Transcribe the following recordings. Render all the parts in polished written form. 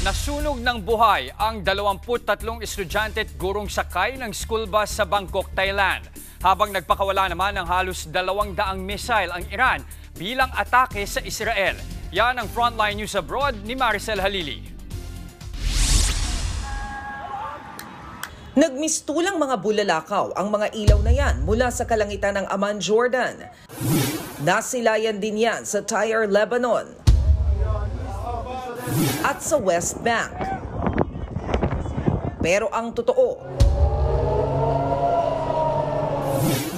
Nasunog ng buhay ang 23 estudyante at gurong sakay ng school bus sa Bangkok, Thailand. Habang nagpakawala naman ng halos 200 missile ang Iran bilang atake sa Israel. Yan ang Frontline News Abroad ni Maricel Halili. Nagmistulang mga bulalakaw ang mga ilaw na yan mula sa kalangitan ng Amman, Jordan. Nasilayan din yan sa Tyre, Lebanon at sa West Bank. Pero ang totoo,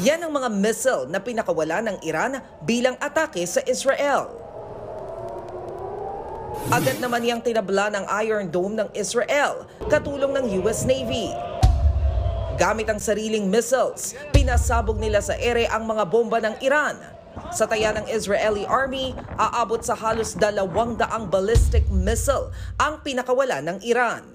yan ang mga missile na pinakawala ng Iran bilang atake sa Israel. Agad naman niyang tinabla ng Iron Dome ng Israel, katulong ng US Navy. Gamit ang sariling missiles, pinasabog nila sa ere ang mga bomba ng Iran. Sa taya ng Israeli Army, aabot sa halos 200 ballistic missile ang pinakawala ng Iran.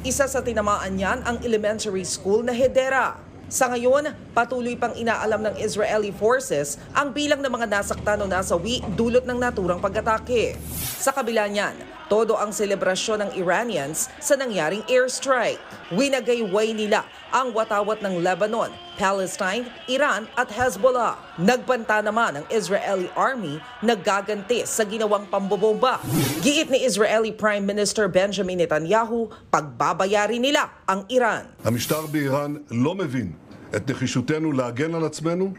Isa sa tinamaan niyan ang elementary school na Hedera. Sa ngayon, patuloy pang inaalam ng Israeli forces ang bilang ng mga nasaktan o nasawi dulot ng naturang pag-atake. Sa kabila niyan, todo ang selebrasyon ng Iranians sa nangyaring airstrike. Winagayway nila ang watawat ng Lebanon, Palestine, Iran at Hezbollah. Nagbanta naman ang Israeli Army na gaganti sa ginawang pambobomba. Giit ni Israeli Prime Minister Benjamin Netanyahu, pagbabayari nila ang Iran. המשטר באיראן לא מבין את נחישותנו להגן על עצמנו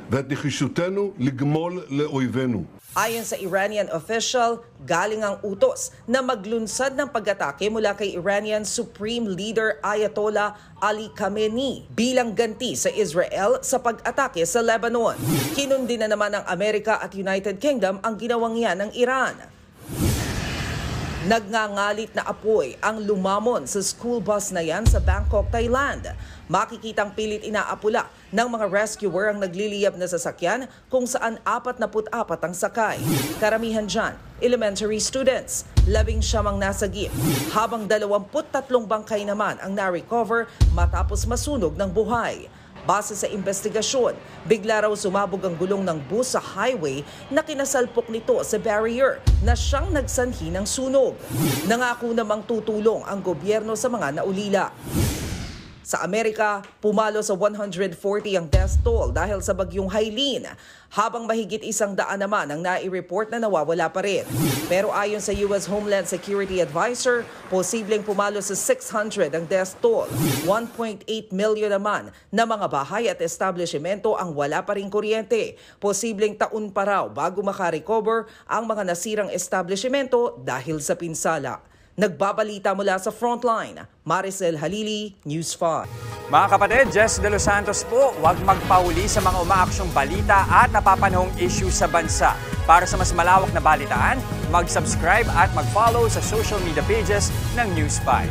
ואת נחישותנו לגמול לאויבינו. Ayon sa Iranian official, galing ang utos na maglunsad ng pag-atake mula kay Iranian Supreme Leader Ayatollah Ali Khamenei bilang ganti sa Israel sa pag-atake sa Lebanon. Kinundi na naman ng Amerika at United Kingdom ang ginawang yan ng Iran. Nagngangalit na apoy ang lumamon sa school bus na yan sa Bangkok, Thailand. Makikitang pilit inaapula ng mga rescuer ang nagliliyab na sasakyan kung saan 44 ang sakay. Karamihan dyan, elementary students, 19 ang nasagip, habang 23 bangkay naman ang na-recover matapos masunog ng buhay. Base sa investigasyon, bigla raw sumabog ang gulong ng bus sa highway na kinasalpok nito sa barrier na siyang nagsanhi ng sunog. Nangako namang tutulong ang gobyerno sa mga naulila. Sa Amerika, pumalo sa 140 ang death toll dahil sa bagyong Hylene, habang mahigit 100 naman ang nai-report na nawawala pa rin. Pero ayon sa US Homeland Security Advisor, posibleng pumalo sa 600 ang death toll. 1.8 million naman na mga bahay at establishmento ang wala pa ring kuryente. Posibleng taon pa raw bago makarecover ang mga nasirang establishmento dahil sa pinsala. Nagbabalita mula sa Frontline, Maricel Halili, News 5. Mga kapatid, Jess De Los Santos po, huwag magpauli sa mga umaaksyong balita at napapanahong issue sa bansa. Para sa mas malawak na balitaan, mag-subscribe at mag-follow sa social media pages ng News 5.